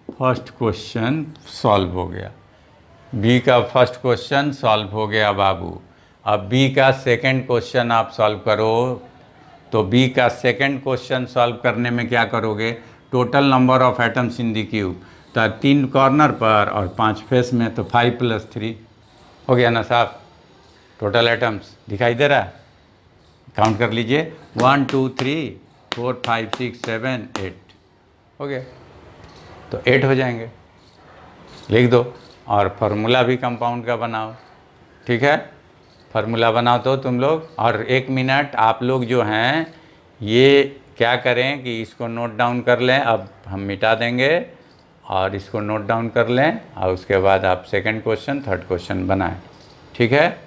फर्स्ट क्वेश्चन सॉल्व हो गया, बी का फर्स्ट क्वेश्चन सॉल्व हो गया बाबू। अब बी का सेकंड क्वेश्चन आप सॉल्व करो। तो बी का सेकंड क्वेश्चन सॉल्व करने में क्या करोगे, total number of atoms in the cube, तो 3 कॉर्नर पर और 5 फेस में, तो 5 + 3 हो गया ना साहब। टोटल एटम्स दिखाई दे रहा है, काउंट कर लीजिए, 1 2 3 4 5 6 7 8 हो गया। तो 8 हो जाएंगे, लिख दो। और फार्मूला भी कंपाउंड का बनाओ, ठीक है, फार्मूला बनाओ तो तुम लोग। और 1 मिनट आप लोग जो हैं ये क्या करें कि इसको नोट डाउन कर लें, अब हम मिटा देंगे, और इसको नोट डाउन कर लें, और उसके बाद आप सेकंड क्वेश्चन थर्ड क्वेश्चन बनाएं, ठीक है।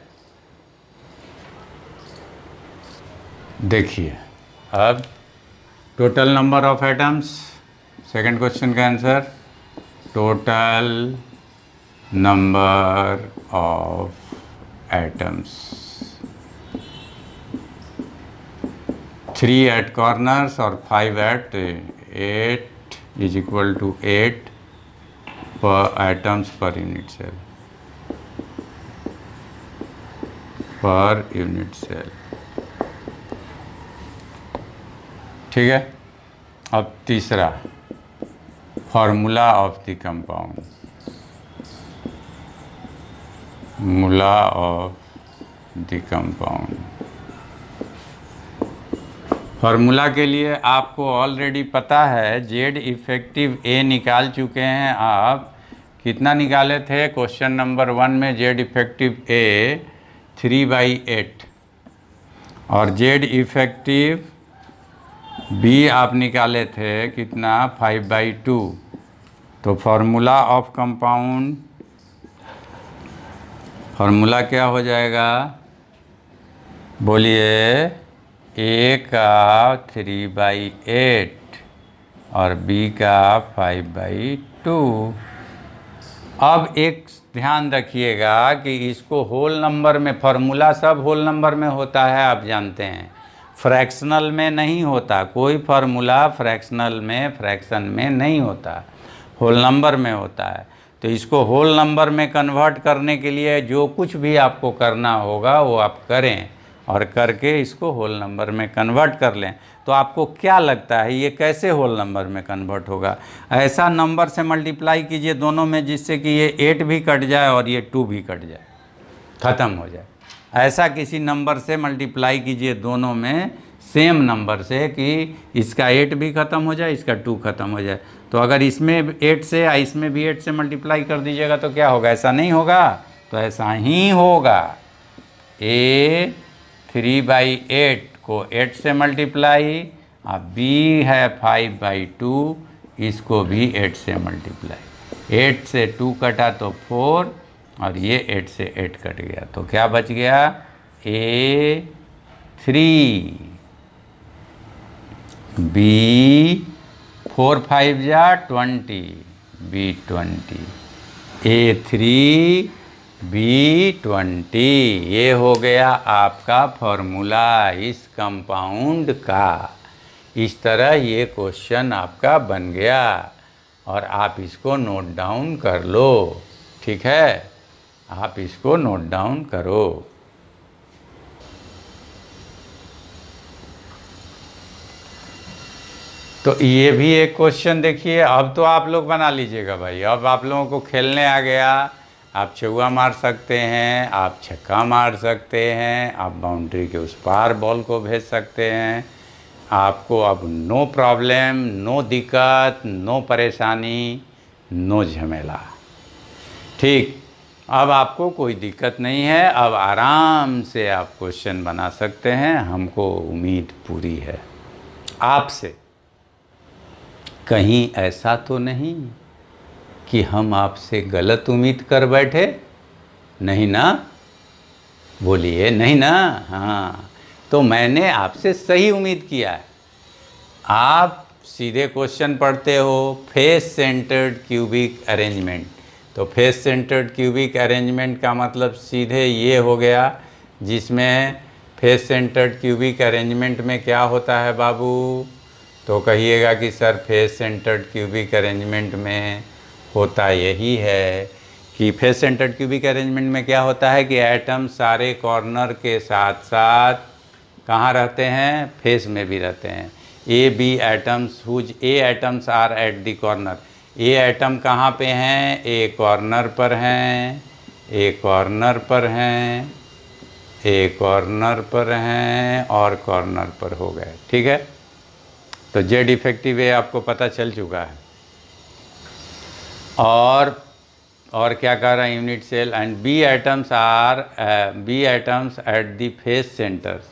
देखिए अब total number of atoms, second question का answer, total number of atoms 3 at corners और 5 at 8 is equal to 8 per atoms per unit cell, per unit cell, ठीक है। अब तीसरा, formula of the compound, formula of the compound. Formula के लिए आपको already पता है, जेड इफेक्टिव ए निकाल चुके हैं आप। कितना निकाले थे क्वेश्चन नंबर 1 में, जेड इफेक्टिव ए 3/8, और जेड इफेक्टिव बी आप निकाले थे कितना 5/2। तो फॉर्मूला ऑफ कंपाउंड, फॉर्मूला क्या हो जाएगा बोलिए, ए का 3/8 और बी का 5/2। अब एक ध्यान रखिएगा कि इसको होल नंबर में, फार्मूला सब होल नंबर में होता है आप जानते हैं, फ्रैक्शनल में नहीं होता। कोई फार्मूला फ्रैक्शनल में, फ्रैक्शन में नहीं होता, होल नंबर में होता है। तो इसको होल नंबर में कन्वर्ट करने के लिए जो कुछ भी आपको करना होगा वो आप करें और करके इसको होल नंबर में कन्वर्ट कर लें। तो आपको क्या लगता है ये कैसे होल नंबर में कन्वर्ट होगा? ऐसा नंबर से मल्टीप्लाई कीजिए दोनों में जिससे कि ये 8 भी कट जाए और ये 2 भी कट जाए, ख़त्म हो जाए। ऐसा किसी नंबर से मल्टीप्लाई कीजिए दोनों में सेम नंबर से कि इसका 8 भी ख़त्म हो जाए, इसका 2 ख़त्म हो जाए। तो अगर इसमें 8 से या इसमें भी 8 से मल्टीप्लाई कर दीजिएगा तो क्या होगा? ऐसा नहीं होगा? तो ऐसा ही होगा। ए 3/8 को 8 से मल्टीप्लाई, अब बी है 5/2, इसको भी 8 से मल्टीप्लाई। 8 से 2 कटा तो 4 और ये 8 से 8 कट गया, तो क्या बच गया? A3, बी 4 5 जा 20, B20, A3 B20। ये हो गया आपका फॉर्मूला इस कंपाउंड का। इस तरह ये क्वेश्चन आपका बन गया और आप इसको नोट डाउन कर लो, ठीक है? आप इसको नोट डाउन करो। तो ये भी एक क्वेश्चन देखिए, अब तो आप लोग बना लीजिएगा भाई। अब आप लोगों को खेलने आ गया, आप चौका मार सकते हैं, आप छक्का मार सकते हैं, आप बाउंड्री के उस पार बॉल को भेज सकते हैं। आपको अब नो प्रॉब्लम, नो दिक्कत, नो परेशानी, नो झमेला। ठीक, अब आपको कोई दिक्कत नहीं है, अब आराम से आप क्वेश्चन बना सकते हैं। हमको उम्मीद पूरी है आपसे। कहीं ऐसा तो नहीं कि हम आपसे गलत उम्मीद कर बैठे? नहीं ना? बोलिए नहीं ना? हाँ, तो मैंने आपसे सही उम्मीद किया है। आप सीधे क्वेश्चन पढ़ते हो, फेस सेंटर्ड क्यूबिक अरेंजमेंट। तो फेस सेंटर्ड क्यूबिक अरेंजमेंट का मतलब सीधे ये हो गया, जिसमें फेस सेंटर्ड क्यूबिक अरेंजमेंट में क्या होता है बाबू? तो कहिएगा कि sir face centred cubic arrangement में होता यही है कि फेस सेंटर्ड क्यूबिक अरेंजमेंट में क्या होता है कि एटम सारे कॉर्नर के साथ साथ कहाँ रहते हैं? फेस में भी रहते हैं। A B atoms whose A atoms are at the corner. A atom कहाँ पे हैं? ए कॉर्नर पर हैं, ए कॉर्नर पर हैं, ए कॉर्नर पर हैं और कॉर्नर पर हो गए, ठीक है? तो जेड इफेक्टिव ए आपको पता चल चुका है। और क्या कह रहा है unit cell? And B atoms at the face centers.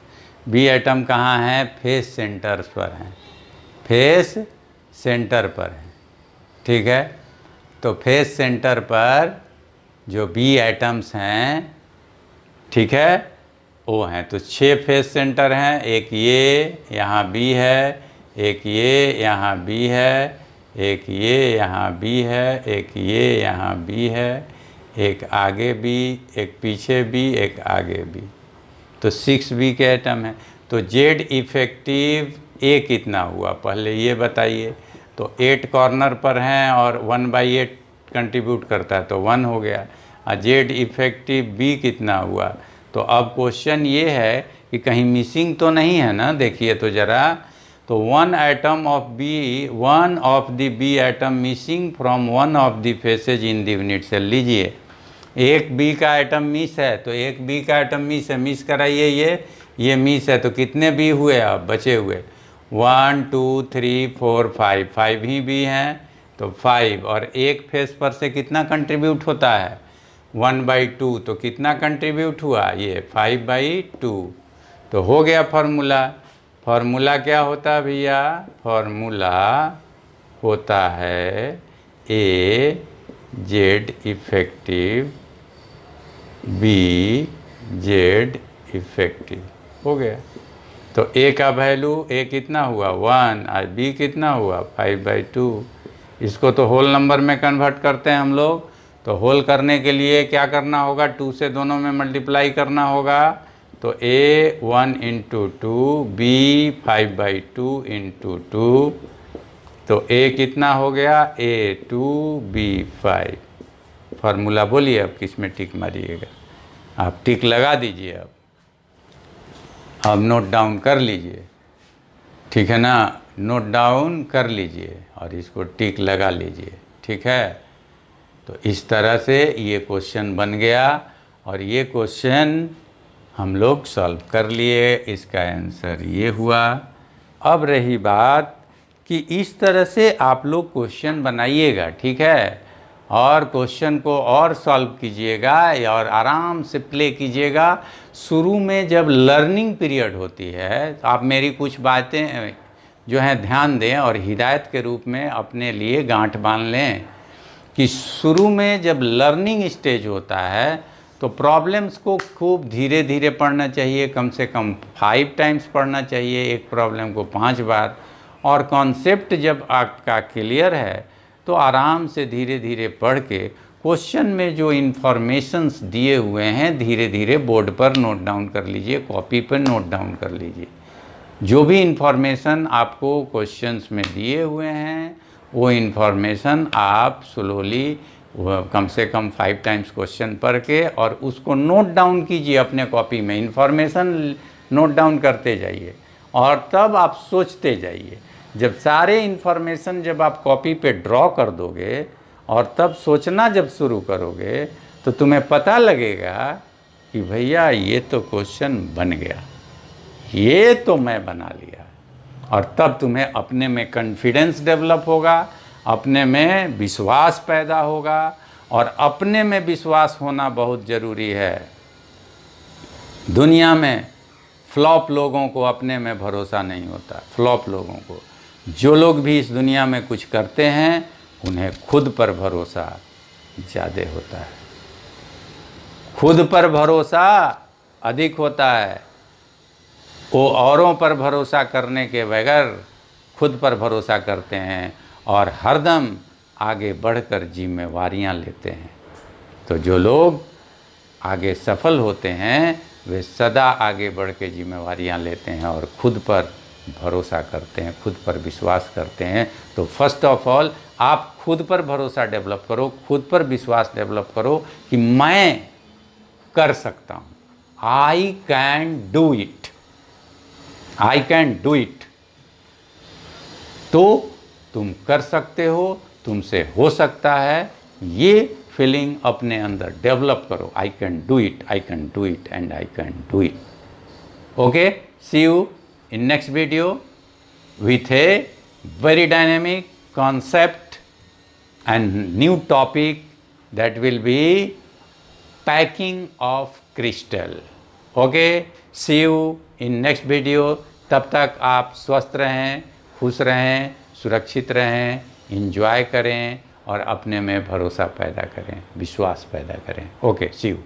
B atom कहाँ हैं? फेस सेंटर्स पर हैं, फेस सेंटर पर हैं, ठीक है? तो फेस सेंटर पर जो बी एटम्स हैं, ठीक है, वो हैं। तो 6 फेस सेंटर हैं। एक ये यहाँ बी है, एक ये यहाँ बी है, एक ये यहाँ बी है, एक ये यहाँ बी है, एक आगे बी, एक पीछे बी, एक आगे बी। तो 6 बी के एटम हैं। तो जेड इफेक्टिव ए कितना हुआ पहले ये बताइए? तो 8 कॉर्नर पर हैं और 1/8 कंट्रीब्यूट करता है तो 1 हो गया। और जेड इफेक्टिव बी कितना हुआ? तो अब क्वेश्चन ये है कि कहीं मिसिंग तो नहीं है ना? देखिए तो ज़रा। तो one of the B atom missing from one of the faces in the unit cell. लीजिए, एक बी का एटम मिस है, तो एक बी का एटम मिस है, मिस कराइए, ये मिस है। तो कितने बी हुए अब बचे हुए? 1 2 3 4 5, 5 ही बी हैं तो 5। और एक फेस पर से कितना कंट्रीब्यूट होता है? 1/2। तो कितना कंट्रीब्यूट हुआ? ये 5/2। तो हो गया फार्मूला। फार्मूला क्या होता है भैया? फार्मूला होता है A Z effective B Z effective. हो गया। तो ए का वैल्यू ए कितना हुआ 1 और बी कितना हुआ 5/2। इसको तो होल नंबर में कन्वर्ट करते हैं हम लोग। तो होल करने के लिए क्या करना होगा? 2 से दोनों में मल्टीप्लाई करना होगा। तो ए 1 × 2 बी 5/2 × 2। तो ए कितना हो गया? ए 2 बी 5। फार्मूला बोलिए अब किस में टिक मारिएगा? आप टिक लगा दीजिए। अब नोट डाउन कर लीजिए, ठीक है ना? नोट डाउन कर लीजिए और इसको टिक लगा लीजिए, ठीक है? तो इस तरह से ये क्वेश्चन बन गया और ये क्वेश्चन हम लोग सॉल्व कर लिए। इसका आंसर ये हुआ। अब रही बात कि इस तरह से आप लोग क्वेश्चन बनाइएगा, ठीक है? और क्वेश्चन को और सॉल्व कीजिएगा और आराम से प्ले कीजिएगा। शुरू में जब लर्निंग पीरियड होती है तो आप मेरी कुछ बातें जो हैं ध्यान दें और हिदायत के रूप में अपने लिए गांठ बांध लें कि शुरू में जब लर्निंग स्टेज होता है तो प्रॉब्लम्स को खूब धीरे धीरे पढ़ना चाहिए। कम से कम 5 टाइम्स पढ़ना चाहिए एक प्रॉब्लम को 5 बार। और कॉन्सेप्ट जब आपका क्लियर है तो आराम से धीरे धीरे पढ़ के क्वेश्चन में जो इन्फॉर्मेशंस दिए हुए हैं धीरे धीरे बोर्ड पर नोट डाउन कर लीजिए, कॉपी पर नोट डाउन कर लीजिए। जो भी इन्फॉर्मेशन आपको क्वेश्चंस में दिए हुए हैं वो इन्फॉर्मेशन आप स्लोली कम से कम 5 टाइम्स क्वेश्चन पढ़ के और उसको नोट डाउन कीजिए अपने कॉपी में। इन्फॉर्मेशन नोट डाउन करते जाइए और तब आप सोचते जाइए। जब सारे इन्फॉर्मेशन जब आप कॉपी पे ड्रॉ कर दोगे और तब सोचना जब शुरू करोगे तो तुम्हें पता लगेगा कि भैया ये तो क्वेश्चन बन गया, ये तो मैं बना लिया। और तब तुम्हें अपने में कॉन्फिडेंस डेवलप होगा, अपने में विश्वास पैदा होगा। और अपने में विश्वास होना बहुत ज़रूरी है। दुनिया में फ्लॉप लोगों को अपने में भरोसा नहीं होता। फ्लॉप लोगों को, जो लोग भी इस दुनिया में कुछ करते हैं उन्हें खुद पर भरोसा ज़्यादा होता है। खुद पर भरोसा अधिक होता है। वो औरों पर भरोसा करने के बगैर खुद पर भरोसा करते हैं और हरदम आगे बढ़कर जिम्मेवारियां लेते हैं। तो जो लोग आगे सफल होते हैं वे सदा आगे बढ़ के जिम्मेवारियां लेते हैं और खुद पर भरोसा करते हैं, खुद पर विश्वास करते हैं। तो फर्स्ट ऑफ ऑल आप खुद पर भरोसा डेवलप करो, खुद पर विश्वास डेवलप करो कि मैं कर सकता हूँ। आई can do it, I can do it. तो तुम कर सकते हो, तुमसे हो सकता है, ये फीलिंग अपने अंदर डेवलप करो। I can do it, I can do it and I can do it. Okay, see you in next video with a very dynamic concept and new topic that will be packing of crystal. Okay, see you in next video. तब तक आप स्वस्थ रहें, खुश रहें, सुरक्षित रहें, enjoy करें और अपने में भरोसा पैदा करें, विश्वास पैदा करें। Okay, see you.